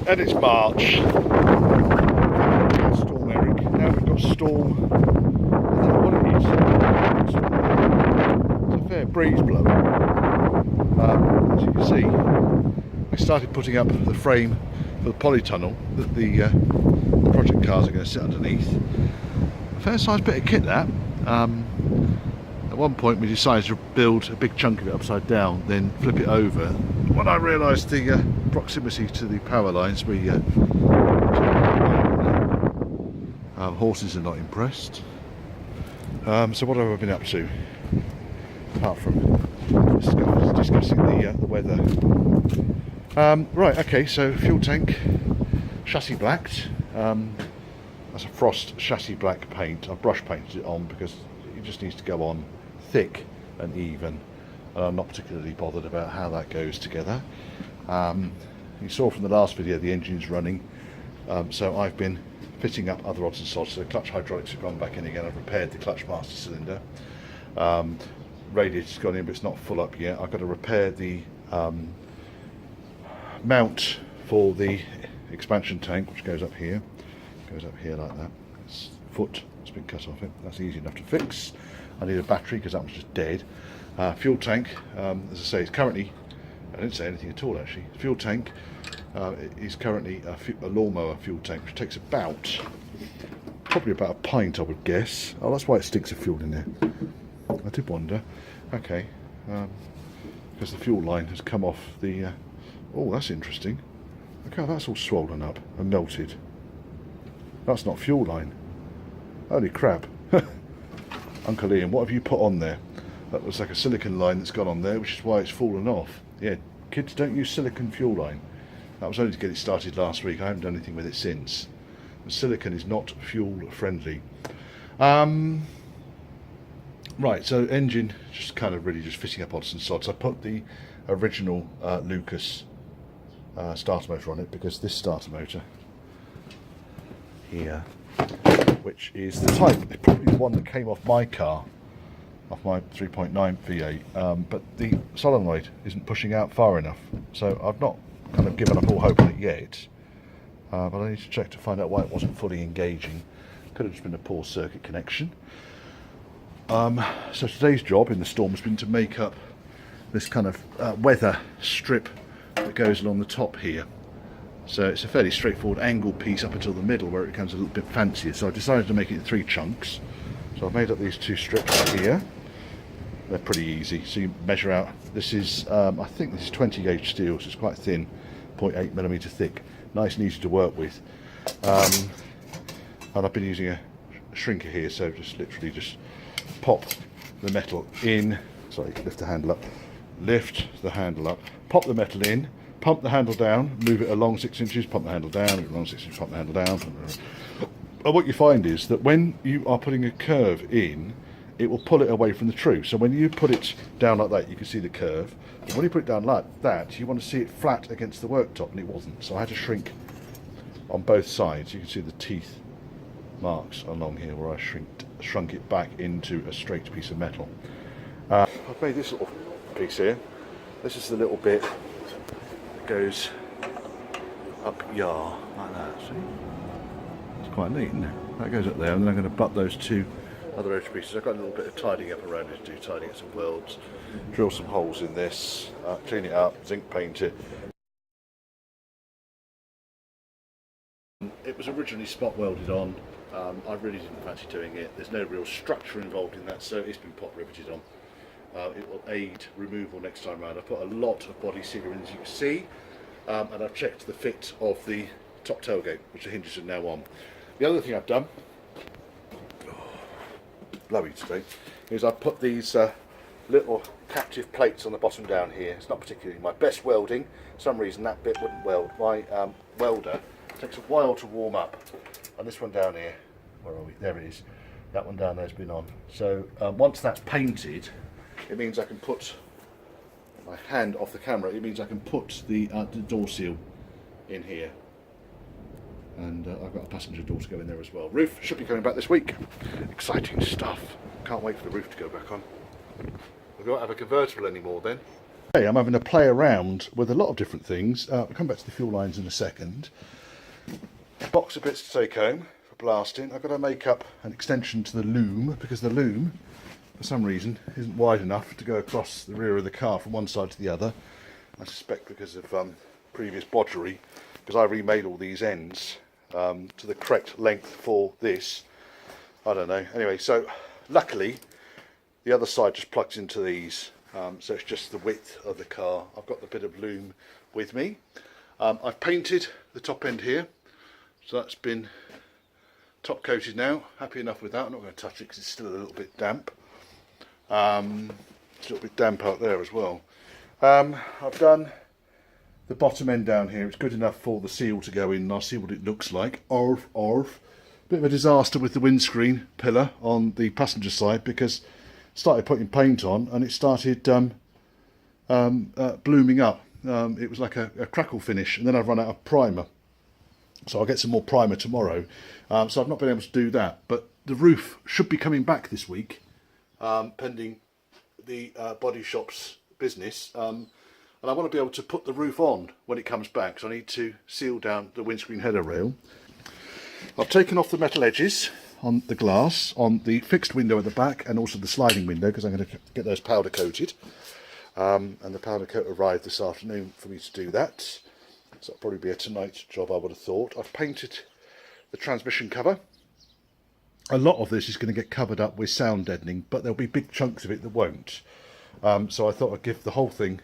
and it's March. Storm Eric. Now we've got storm. I don't know what it is. It's a fair breeze blowing. As you can see, I started putting up the frame for the polytunnel that the project cars are going to sit underneath. A fair sized bit of kit that. At one point we decided to build a big chunk of it upside down, then flip it over. When I realised the proximity to the power lines, horses are not impressed. So what have I been up to? Apart from discussing the weather. Right, okay, so fuel tank, chassis blacked. That's a Frost chassis black paint. I've brush painted it on because it just needs to go on thick and even. And I'm not particularly bothered about how that goes together. You saw from the last video the engine's running, so I've been fitting up other odds and sods. So the clutch hydraulics have gone back in again. I've repaired the clutch master cylinder. Radiator's gone in, but it's not full up yet. I've got to repair the mount for the expansion tank, which goes up here. Goes up here like that. It's foot has been cut off it. That's easy enough to fix. I need a battery because that one's just dead. Fuel tank, as I say, it's currently, I didn't say anything at all actually. Fuel tank is currently a lawnmower fuel tank, which takes probably about a pint, I would guess. Oh, that's why it stinks of fuel in there. I did wonder. Okay, because the fuel line has come off the. Oh, that's interesting. Look how that's all swollen up and melted. That's not fuel line. Holy crap. Uncle Ian, what have you put on there? That looks like a silicon line that's gone on there, which is why it's fallen off. Yeah, kids, don't use silicon fuel line. That was only to get it started last week. I haven't done anything with it since. And silicon is not fuel friendly. Right, so engine, just kind of really just fitting up odds and sods. I put the original Lucas starter motor on it because this starter motor here, which is the type, it's probably the one that came off my car, off my 3.9 V8, but the solenoid isn't pushing out far enough, so I've not kind of given up all hope on it yet, but I need to check to find out why it wasn't fully engaging. Could have just been a poor circuit connection. So today's job in the storm has been to make up this kind of weather strip that goes along the top here. So it's a fairly straightforward angle piece up until the middle where it becomes a little bit fancier. So I decided to make it in 3 chunks. So I've made up these 2 strips here. They're pretty easy. So you measure out, this is, I think this is 20 gauge steel, so it's quite thin, 0.8mm thick. Nice and easy to work with. And I've been using a shrinker here, so just literally just pop the metal in, sorry, lift the handle up, pop the metal in, pump the handle down, move it along 6 inches, pump the handle down, move it along 6 inches, pump the handle down. And what you find is that when you are putting a curve in, it will pull it away from the true. So when you put it down like that, you can see the curve. But when you put it down like that, you want to see it flat against the worktop, and it wasn't. So I had to shrink on both sides. You can see the teeth marks along here where I shrunk it back into a straight piece of metal. I've made this little piece here. This is the little bit that goes up yar like that. See, it's quite neat, isn't it? That goes up there, and then I'm going to butt those 2 other edge pieces. I've got a little bit of tidying up around it to do, tidying up some welds, drill some holes in this, clean it up, zinc paint it. It was originally spot welded on. I really didn't fancy doing it. There's no real structure involved in that, so it's been pot riveted on. It will aid removal next time round. I've put a lot of body sealer in, as you can see, and I've checked the fit of the top tailgate, which the hinges are now on. The other thing I've done, blowy today, is I've put these little captive plates on the bottom down here. It's not particularly my best welding. For some reason that bit wouldn't weld. My welder takes a while to warm up, and this one down here, where are we? There it is. That one down there's been on. So once that's painted, it means I can put my hand off the camera. It means I can put the door seal in here, and I've got a passenger door to go in there as well. Roof should be coming back this week. Exciting stuff. Can't wait for the roof to go back on. We won't have a convertible anymore then. Hey, I'm having a play around with a lot of different things. I'll come back to the fuel lines in a second. Box of bits to take home for blasting. I've got to make up an extension to the loom, because the loom, for some reason, isn't wide enough to go across the rear of the car from one side to the other. I suspect because of previous bodgery, because I remade all these ends to the correct length for this. I don't know. Anyway, so luckily the other side just plugs into these, so it's just the width of the car. I've got the bit of loom with me. I've painted the top end here, so that's been top coated now. Happy enough with that. I'm not going to touch it because it's still a little bit damp. It's a little bit damp out there as well. I've done the bottom end down here. It's good enough for the seal to go in, and I'll see what it looks like. Bit of a disaster with the windscreen pillar on the passenger side, because I started putting paint on and it started blooming up. It was like a crackle finish, and then I've run out of primer. So I'll get some more primer tomorrow. So I've not been able to do that. But the roof should be coming back this week, pending the body shop's business. And I want to be able to put the roof on when it comes back. So I need to seal down the windscreen header rail. I've taken off the metal edges on the glass, on the fixed window at the back, and also the sliding window, because I'm going to get those powder coated. And the powder coat arrived this afternoon for me to do that. So that'll probably be a tonight job, I would have thought. I've painted the transmission cover. A lot of this is going to get covered up with sound deadening, but there'll be big chunks of it that won't. So I thought I'd give the whole thing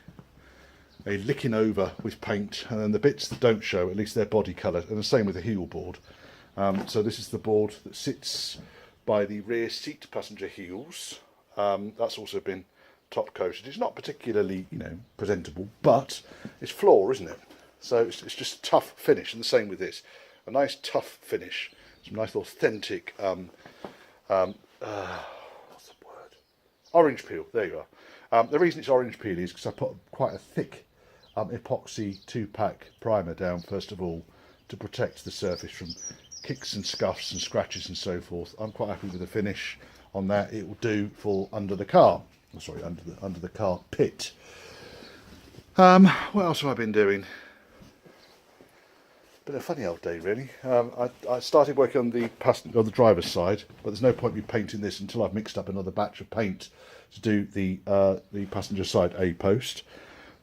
a licking over with paint, and then the bits that don't show, at least they're body coloured, and the same with the heel board. So this is the board that sits by the rear seat passenger heels. That's also been top coated. It's not particularly, presentable, but it's floor, isn't it? So it's just a tough finish, and the same with this. A nice tough finish. Some nice authentic, what's the word? Orange peel, there you are. The reason it's orange peel is because I put quite a thick epoxy 2-pack primer down, first of all, to protect the surface from kicks and scuffs and scratches and so forth. I'm quite happy with the finish on that. It will do for under the car. Oh, sorry, under the car pit. What else have I been doing? Been a funny old day, really. I started working on the driver's side, but there's no point me painting this until I've mixed up another batch of paint to do the passenger side A-post.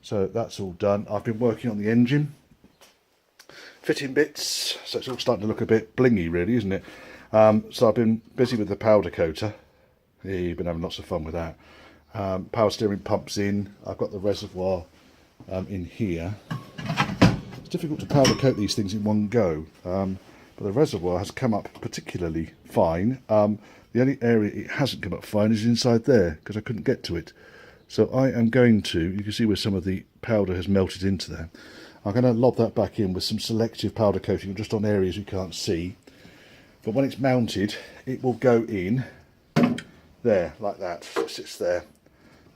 So that's all done. I've been working on the engine, fitting bits, so it's all starting to look a bit blingy, really, isn't it? So I've been busy with the powder coater. Yeah, you've been having lots of fun with that. Power steering pumps in. I've got the reservoir in here. It's difficult to powder coat these things in one go, but the reservoir has come up particularly fine. The only area it hasn't come up fine is inside there, because I couldn't get to it. So I am going to, you can see where some of the powder has melted into there. I'm going to lob that back in with some selective powder coating just on areas you can't see. But when it's mounted, it will go in there, like that. So it sits there.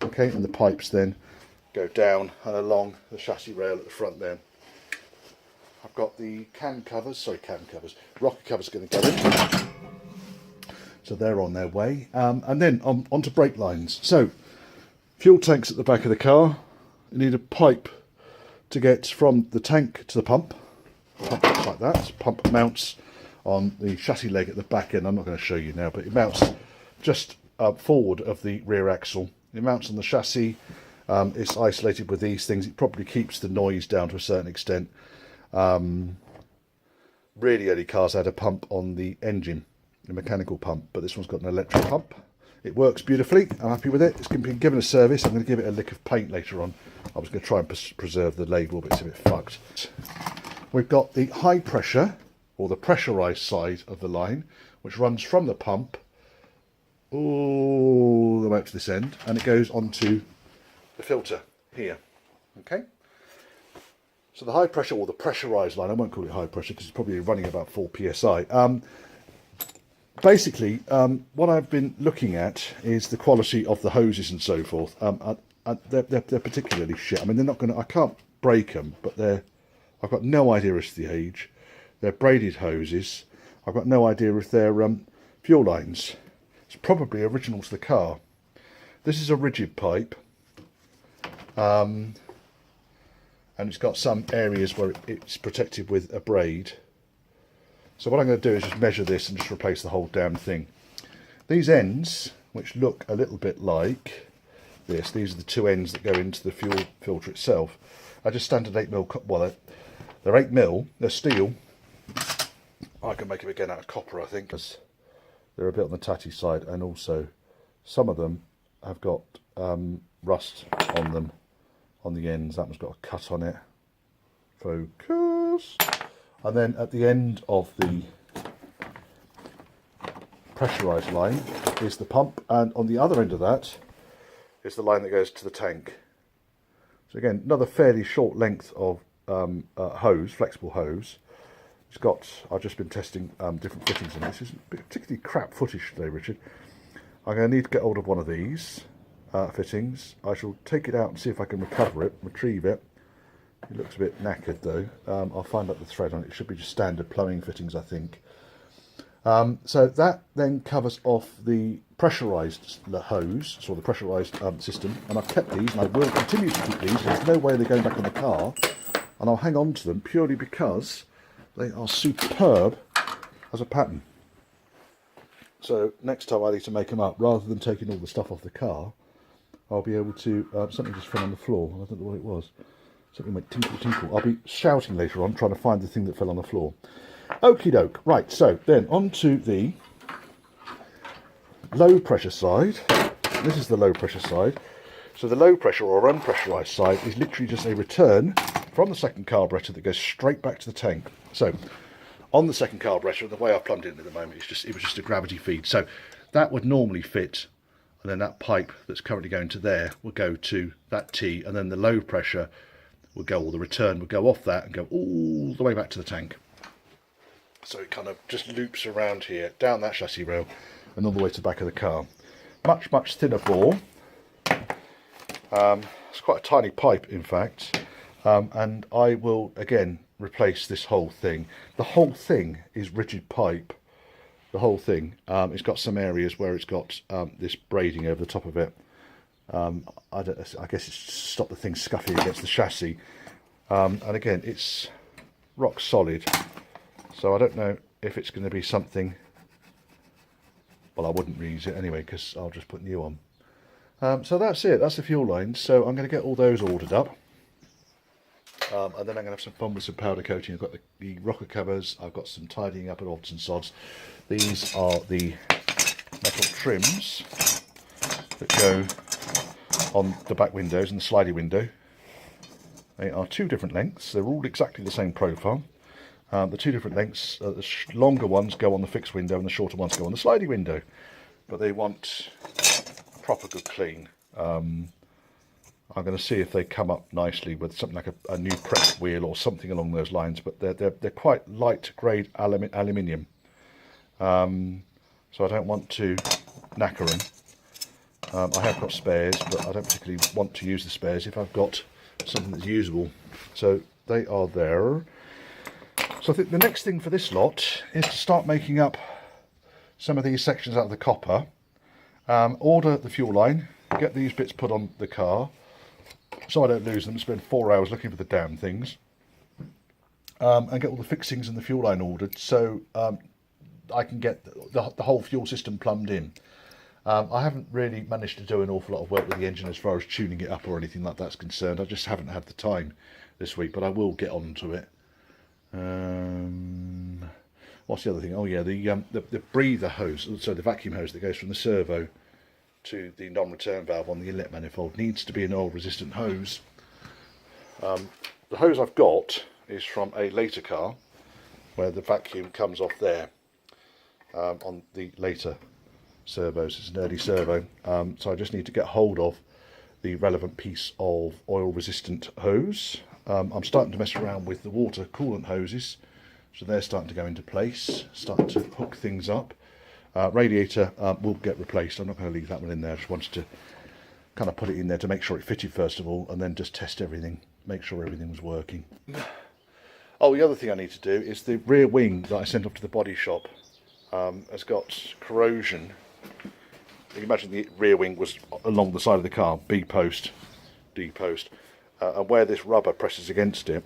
Okay, and the pipes then go down and along the chassis rail at the front there. I've got the rocker covers are going to go in. So they're on their way. And then onto brake lines. So, fuel tanks at the back of the car. You need a pipe to get from the tank to the pump. Pump like that. Pump mounts on the chassis leg at the back end. I'm not going to show you now, but it mounts just forward of the rear axle. It mounts on the chassis. It's isolated with these things. It probably keeps the noise down to a certain extent. Really early cars had a pump on the engine, a mechanical pump, but this one's got an electric pump. It works beautifully. I'm happy with it. It's been given a service. I'm going to give it a lick of paint later on. I was going to try and preserve the label, but it's a bit fucked. We've got the high pressure, or the pressurised side of the line, which runs from the pump all the way up to this end, and it goes onto the filter here. Okay? So the high pressure, or the pressurised line, I won't call it high pressure because it's probably running about 4 psi. Basically, what I've been looking at is the quality of the hoses and so forth. They're particularly shit. I mean, they're not going to, I can't break them, but I've got no idea as to the age. They're braided hoses. I've got no idea if they're fuel lines. It's probably original to the car. This is a rigid pipe. and it's got some areas where it's protected with a braid. So what I'm going to do is just measure this and just replace the whole damn thing. These ends, which look a little bit like this, these are the two ends that go into the fuel filter itself. I just standard 8mm, well, they're 8mm, they're steel. I can make them again out of copper, I think, because they're a bit on the tatty side, and also some of them have got rust on them, on the ends. That one's got a cut on it. Focus. And then at the end of the pressurised line is the pump, and on the other end of that is the line that goes to the tank. So again, another fairly short length of hose, flexible hose. It's got, I've just been testing different fittings in this. This is particularly crap footage today, Richard. I'm going to need to get hold of one of these fittings. I shall take it out and see if I can recover it, retrieve it. It looks a bit knackered though. I'll find out the thread on it. It should be just standard plumbing fittings, I think. So that then covers off the pressurised hose, so the pressurised system, and I've kept these, and I will continue to keep these. There's no way they're going back on the car, and I'll hang on to them purely because they are superb as a pattern. So next time I need to make them up, rather than taking all the stuff off the car, I'll be able to, something just fell on the floor, I don't know what it was. Something went tinkle tinkle. I'll be shouting later on, trying to find the thing that fell on the floor. Okie doke. Right, so then on to the low pressure side. This is the low pressure side. So the low pressure or unpressurised side is literally just a return from the second carburettor that goes straight back to the tank. So on the second carburettor, the way I've plumbed it in at the moment, it was just a gravity feed. So that would normally fit, and then that pipe that's currently going to there will go to that T, and then the low pressure will go, or the return will go off that and go all the way back to the tank. So it kind of just loops around here, down that chassis rail, and all the way to the back of the car. Much, much thinner bore. It's quite a tiny pipe, in fact. And I will, again, replace this whole thing. The whole thing is rigid pipe. The whole thing. It's got some areas where it's got this braiding over the top of it. I guess it's to stop the thing scuffing against the chassis. And again, it's rock solid. So I don't know if it's going to be something. Well, I wouldn't reuse it anyway because I'll just put new on. So that's it. That's the fuel lines. So I'm going to get all those ordered up. And then I'm going to have some fun with some powder coating. I've got the rocker covers. I've got some tidying up and odds and sods. These are the metal trims that go on the back windows and the slidey window. They are two different lengths. They're all exactly the same profile. The two different lengths, the longer ones go on the fixed window and the shorter ones go on the slidey window. But they want a proper good clean. I'm going to see if they come up nicely with something like a new prep wheel or something along those lines. But they're quite light grade aluminium. So I don't want to knacker them. I have got spares, but I don't particularly want to use the spares if I've got something that's usable. So they are there. So I think the next thing for this lot is to start making up some of these sections out of the copper. Order the fuel line, get these bits put on the car so I don't lose them, spend 4 hours looking for the damn things, and get all the fixings and the fuel line ordered so I can get the whole fuel system plumbed in. I haven't really managed to do an awful lot of work with the engine as far as tuning it up or anything like that's concerned. I just haven't had the time this week, but I will get on to it. What's the other thing? Oh yeah, the breather hose, so the vacuum hose that goes from the servo to the non-return valve on the inlet manifold needs to be an oil resistant hose. The hose I've got is from a later car where the vacuum comes off there on the later servos. It's an early servo, so I just need to get hold of the relevant piece of oil resistant hose. I'm starting to mess around with the water coolant hoses, so they're starting to go into place, starting to hook things up. Radiator will get replaced. I'm not going to leave that one in there. I just wanted to kind of put it in there to make sure it fitted first of all, and then just test everything, make sure everything was working. Oh, the other thing I need to do is the rear wing that I sent off to the body shop has got corrosion. You can imagine the rear wing was along the side of the car, B-post, D-post, and where this rubber presses against it,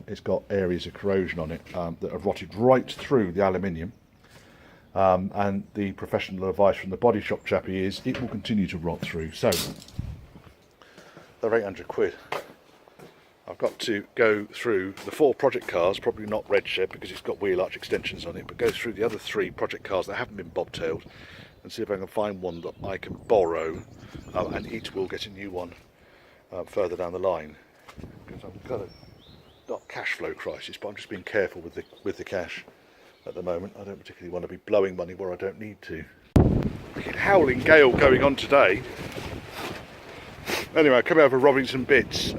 it's got areas of corrosion on it that have rotted right through the aluminium. And the professional advice from the body shop chappie is it will continue to rot through. So they're 800 quid. I've got to go through the 4 project cars, probably not red shed because it's got wheel arch extensions on it, but go through the other 3 project cars that haven't been bobtailed and see if I can find one that I can borrow, and each will get a new one further down the line. Because I've got a not cash flow crisis, but I'm just being careful with the cash at the moment. I don't particularly want to be blowing money where I don't need to. Howling gale going on today. Anyway, coming over robbing some bits.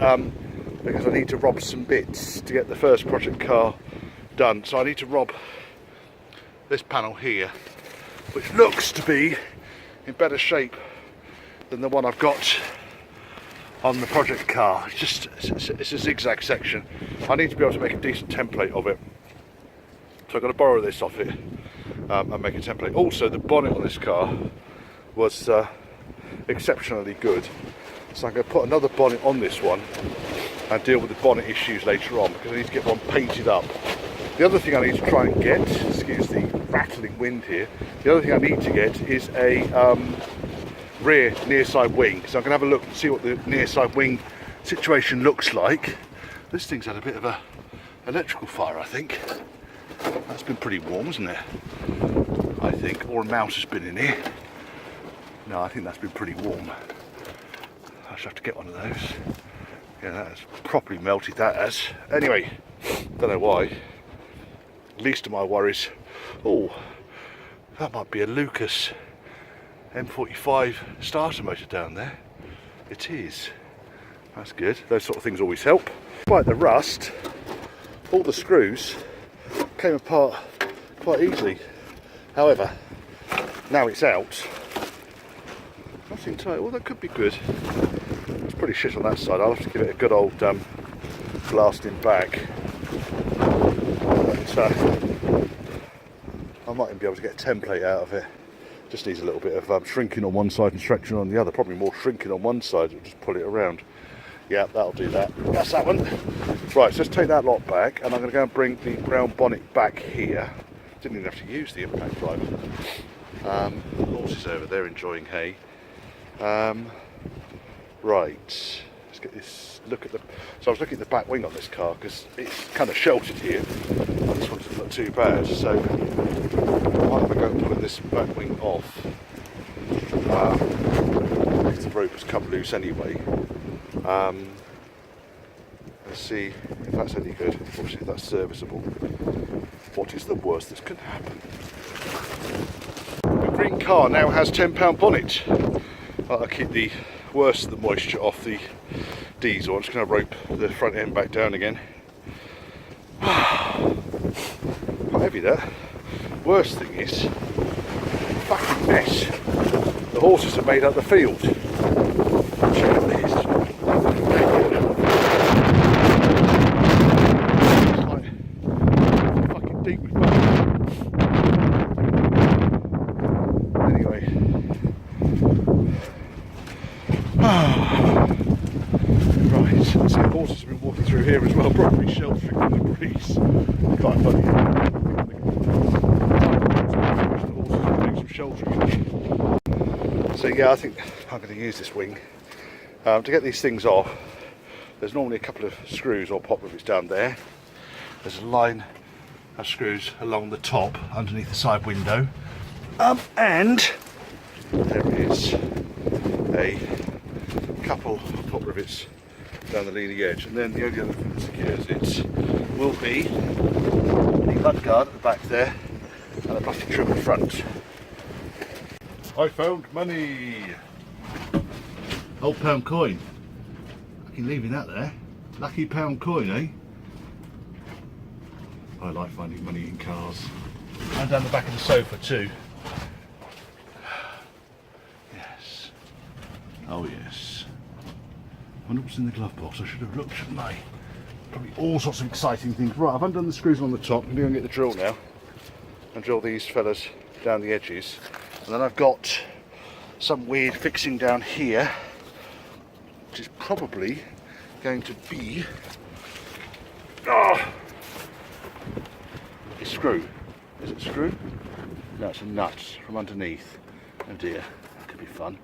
Because I need to rob some bits to get the first project car done. So I need to rob this panel here, which looks to be in better shape than the one I've got on the project car. It's a zigzag section. I need to be able to make a decent template of it. So I've got to borrow this off it and make a template. Also, the bonnet on this car was exceptionally good. So I'm going to put another bonnet on this one and deal with the bonnet issues later on, because I need to get one painted up. The other thing I need to try and get, excuse the rattling wind here, the other thing I need to get is a rear near side wing. So I'm going to have a look and see what the near side wing situation looks like. This thing's had a bit of a electrical fire, I think. That's been pretty warm, isn't it? I think, or a mouse has been in here. No, I think that's been pretty warm. I should have to get one of those. Yeah, that has properly melted, that has. Anyway, don't know why. Least of my worries. Oh, that might be a Lucas M45 starter motor down there. It is. That's good. Those sort of things always help. Despite the rust, all the screws came apart quite easily. However, now it's out. Nothing tight. Well, that could be good. It's pretty shit on that side. I'll have to give it a good old blasting back. But, I might even be able to get a template out of it. Just needs a little bit of shrinking on one side and stretching on the other. Probably more shrinking on one side. We'll just pull it around. Yeah, that'll do that. That's that one. Right, so let's take that lot back, and I'm going to go and bring the brown bonnet back here. Didn't even have to use the impact driver. The horses over there enjoying hay. Right, let's get this look at the. So I was looking at the back wing on this car because it's kind of sheltered here. This one doesn't look too bad, so I might have a go at pulling this back wing off. If the rope has come loose anyway. Let's see if that's any good. Obviously, if that's serviceable. What is the worst that can happen? The green car now has £10 bonnet. I'll keep the worst of the moisture off the diesel. I'm just going to rope the front end back down again. Quite heavy that. Worst thing is, fucking mess. The horses have made up the field. Check out this. It's like fucking deep with mud. Anyway. Right, so the horses have been walking through here as well, probably sheltering from the breeze. Quite funny. The horses are doing some sheltering. So yeah, I think I'm going to use this wing. To get these things off, there's normally a couple of screws or pop rivets down there. There's a line of screws along the top underneath the side window. And there is a couple of pop rivets down the leading edge, and then the only other thing that secures it will be the mudguard at the back there and a plastic trim at the front. I found money! Old pound coin. I can leave that there. Lucky pound coin, eh? I like finding money in cars. And down the back of the sofa too. Yes. Oh yes. I wonder what's in the glove box. I should have looked, shouldn't I? Probably all sorts of exciting things. Right, I've undone the screws on the top. I'm going to get the drill now and drill these fellas down the edges. And then I've got some weird fixing down here, which is probably going to be a screw. Is it a screw? No, it's a nut from underneath. Oh dear, that could be fun.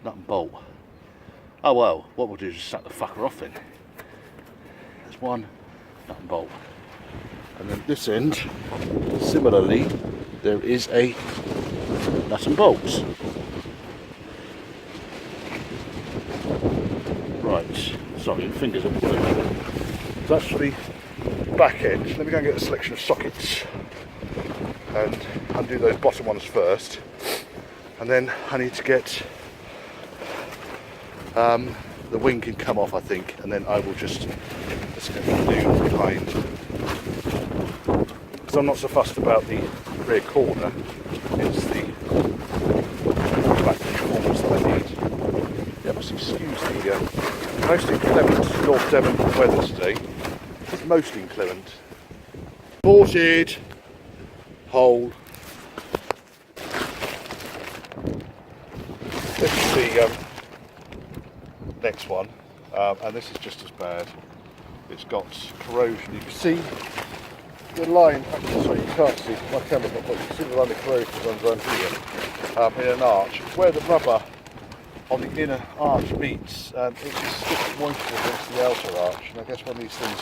Nut and bolt. Oh well, what we'll do is just suck the fucker off then. There's one nut and bolt. And then this end, similarly, there is a nut and bolts. Right, sorry, fingers are blue. So that's for the back end. Let me go and get a selection of sockets and undo those bottom ones first. And then I need to get the wing can come off, I think, and then I will just get the new behind. Because I'm not so fussed about the rear corner, it's the back performance that I need. Yeah, must excuse the most inclement North Devon weather today. It's most inclement. Ported, hold. This is the next one, and this is just as bad. It's got corrosion. You can see the line, actually, sorry, you can't see, my camera's not, but you can see the line of corrosion that runs around here in an arch. Where the rubber on the inner arch meets, it just sticks moisture against the outer arch, and I guess when these things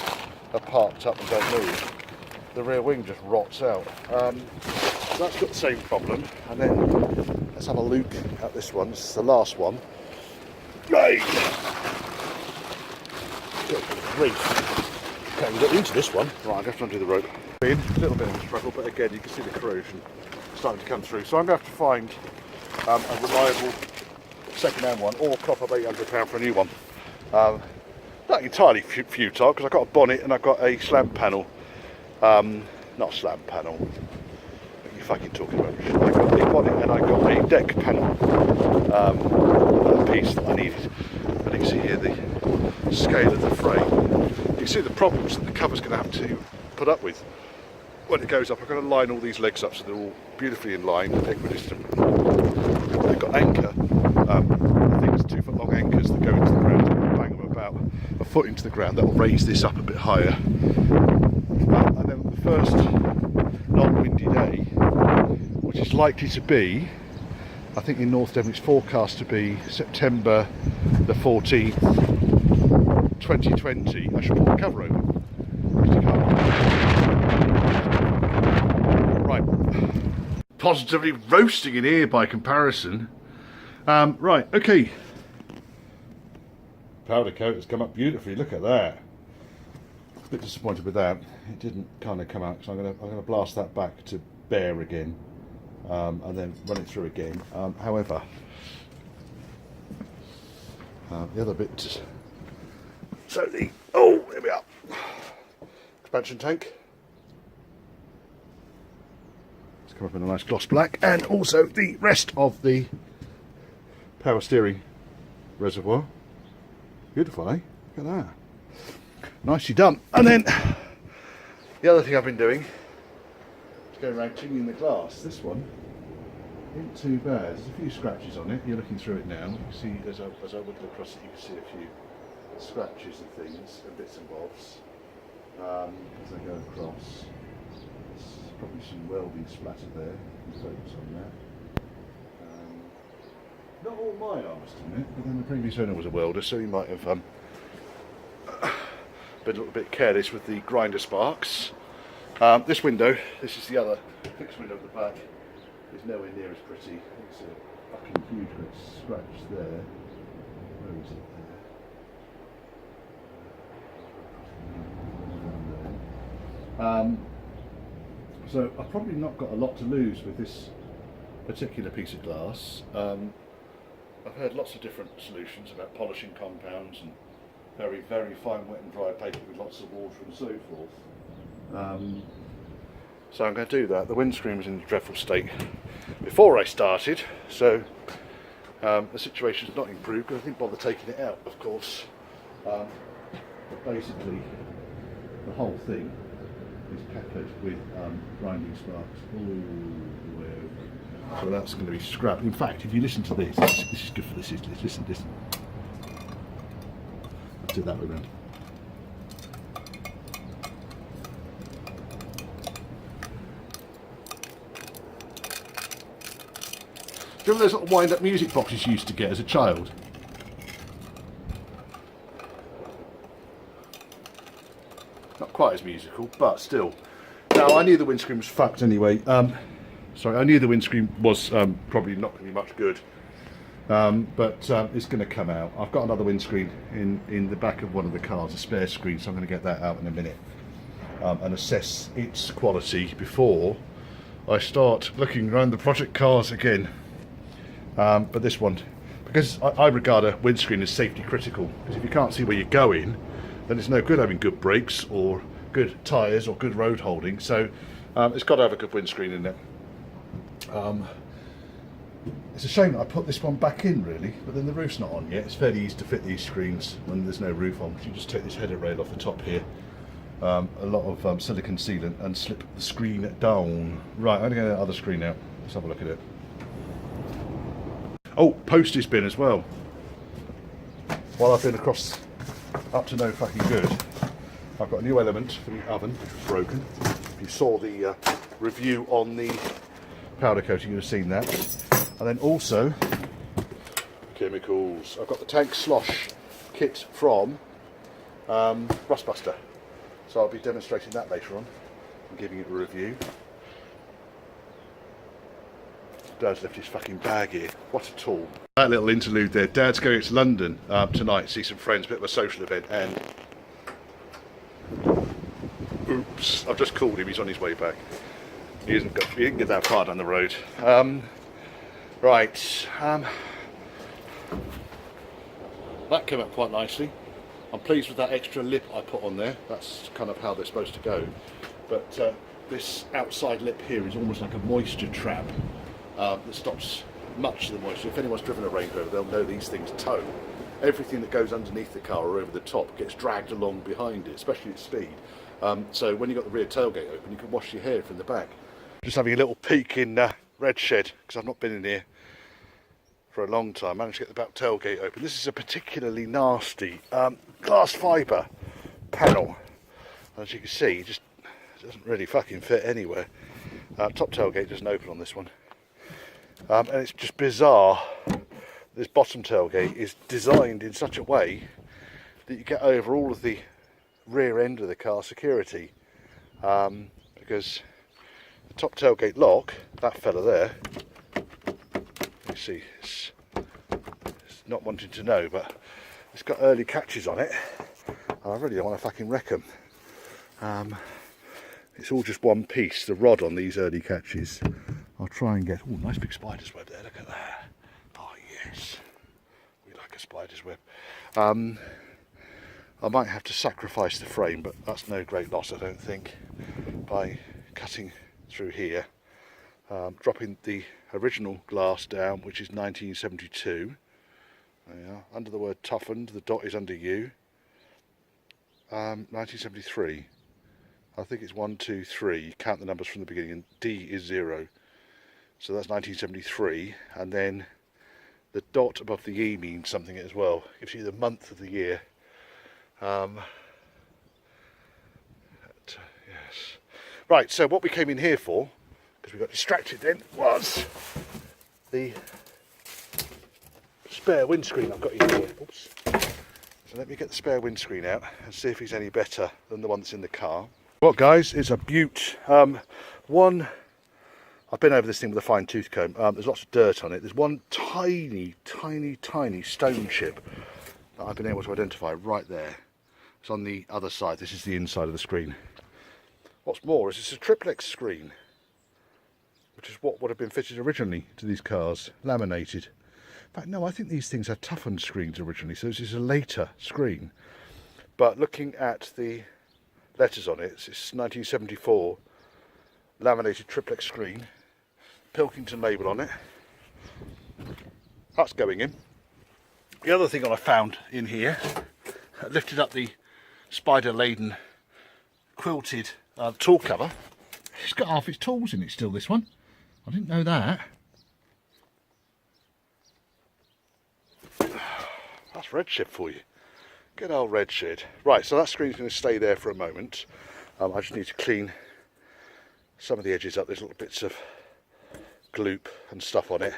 are parked up and don't move, the rear wing just rots out. So that's got the same problem. And then let's have a look at this one. This is the last one. Right. Okay, we got into this one. Right, I'm going to have to undo the rope. A little bit of a struggle, but again, you can see the corrosion starting to come through. So I'm going to have to find a reliable second-hand one, or crop up £800 for a new one. Not entirely futile, because I've got a bonnet and I've got a slam panel. Not a slam panel. What are you fucking talking about? I got a bonnet and I got a deck panel. A piece that I needed. And you can see here the scale of the frame. You can see the problems that the cover's going to have to put up with when it goes up. I've got to line all these legs up so they're all beautifully in line, equidistant. They've got anchor. I think it's 2 foot long anchors that go into the ground. I'll bang them about a foot into the ground. That will raise this up a bit higher. And then the first non-windy day, which is likely to be, I think in North Devon it's forecast to be September the 14th, 2020. I should pull the cover over. Right. Positively roasting in here by comparison. Right, okay. Powder coat has come up beautifully, look at that. A bit disappointed with that. It didn't kind of come out, so I'm going to blast that back to bare again. And then run it through again. However, the other bit, so here we are, expansion tank, it's come up in a nice gloss black, and also the rest of the power steering reservoir. Beautiful, eh? Look at that, nicely done. And then the other thing I've been doing, going around cleaning the glass. This one isn't too bad. There's a few scratches on it. You're looking through it now. You can see, as I would look across it, you can see a few scratches and things and bits and bobs as I go across. There's probably some welding splattered there. You can focus on that. Not all mine, I must admit, but then the previous owner was a welder, so he might have been a little bit careless with the grinder sparks. This window, this is the other fixed window at the back, is nowhere near as pretty. It's a fucking huge bit scratch there. Where is it there? So I've probably not got a lot to lose with this particular piece of glass. I've heard lots of different solutions about polishing compounds and very, very fine wet and dry paper with lots of water and so forth. So I'm going to do that. The windscreen was in a dreadful state before I started, so the situation's not improved. I didn't bother taking it out, of course. But basically, the whole thing is peppered with grinding sparks all the way over. So that's going to be scrapped. In fact, if you listen to this is good for this. Listen. do it that way around. Do you remember those little wind-up music boxes you used to get as a child? Not quite as musical, but still. Now, I knew the windscreen was fucked anyway. Sorry, I knew the windscreen was probably not going to be much good. But it's going to come out. I've got another windscreen in the back of one of the cars, a spare screen, so I'm going to get that out in a minute and assess its quality before I start looking around the project cars again. But this one, because I regard a windscreen as safety critical, because if you can't see where you're going, then it's no good having good brakes or good tyres or good road holding. So it's got to have a good windscreen in it. It's a shame that I put this one back in really, but then the roof's not on yet. It's fairly easy to fit these screens when there's no roof on. You just take this header rail off the top here, a lot of silicone sealant, and slip the screen down. Right, I'm going to get the other screen out. Let's have a look at it. Oh, postage bin as well. While I've been across up to no fucking good, I've got a new element for the oven, which was broken. If you saw the review on the powder coating, you'd have seen that. And then also chemicals. I've got the tank slosh kit from Rustbuster, so I'll be demonstrating that later on and giving it a review. Dad's left his fucking bag here. What a tool. That little interlude there. Dad's going to London tonight, see some friends, bit of a social event, and oops, I've just called him, he's on his way back. He didn't get that far down the road. Right, that came up quite nicely. I'm pleased with that extra lip I put on there. That's kind of how they're supposed to go. But this outside lip here is almost like a moisture trap that stops much of the moisture. If anyone's driven a Range Rover, they'll know these things tow. Everything that goes underneath the car or over the top gets dragged along behind it, especially at speed. So when you've got the rear tailgate open, you can wash your hair from the back. Just having a little peek in Red Shed, because I've not been in here for a long time. Managed to get the back tailgate open. This is a particularly nasty glass fibre panel. As you can see, it just doesn't really fucking fit anywhere. Top tailgate doesn't open on this one. And it's just bizarre. This bottom tailgate is designed in such a way that you get over all of the rear end of the car security, because the top tailgate lock, that fella there, you see, it's not wanting to know, but it's got early catches on it, and I really don't want to fucking wreck them. It's all just one piece, the rod on these early catches. I'll try and get, oh, nice big spider's web there, look at that. Oh yes, we like a spider's web. I might have to sacrifice the frame, but that's no great loss, I don't think, by cutting through here, dropping the original glass down, which is 1972. There you are. Under the word toughened, the dot is under U. 1973. I think it's 1, 2, 3. You count the numbers from the beginning, and D is 0. So that's 1973, and then the dot above the E means something as well. Gives you the month of the year. Yes. Right, so what we came in here for, because we got distracted then, was the spare windscreen I've got in here. Oops. So let me get the spare windscreen out and see if it's any better than the one that's in the car. Well guys, it's a beaut. I've been over this thing with a fine tooth comb. There's lots of dirt on it. There's one tiny stone chip that I've been able to identify right there. It's on the other side. This is the inside of the screen. What's more is it's a triplex screen, which is what would have been fitted originally to these cars, laminated. In fact, no, I think these things had toughened screens originally, so this is a later screen. But looking at the letters on it, it's 1974 laminated triplex screen, Pilkington label on it. That's going in. The other thing that I found in here, I lifted up the spider laden quilted tool cover. It's got half its tools in it still, this one. I didn't know that. That's Red Shed for you. Good old red shed. Right, so that screen's going to stay there for a moment. I just need to clean some of the edges up. There's little bits of gloop and stuff on it.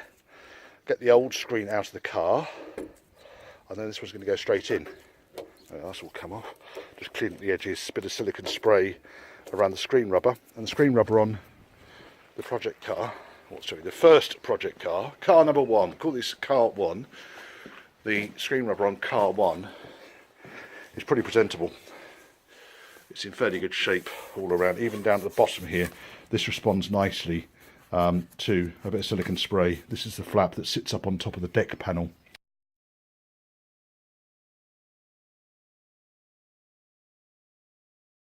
Get the old screen out of the car, and then this one's going to go straight in. That's all come off. Just clean up the edges, a bit of silicone spray around the screen rubber, and the screen rubber on the project car, or sorry, the first project car, car number 1, call this car 1. The screen rubber on car 1 is pretty presentable. It's in fairly good shape all around, even down at the bottom here. This responds nicely to a bit of silicone spray. This is the flap that sits up on top of the deck panel.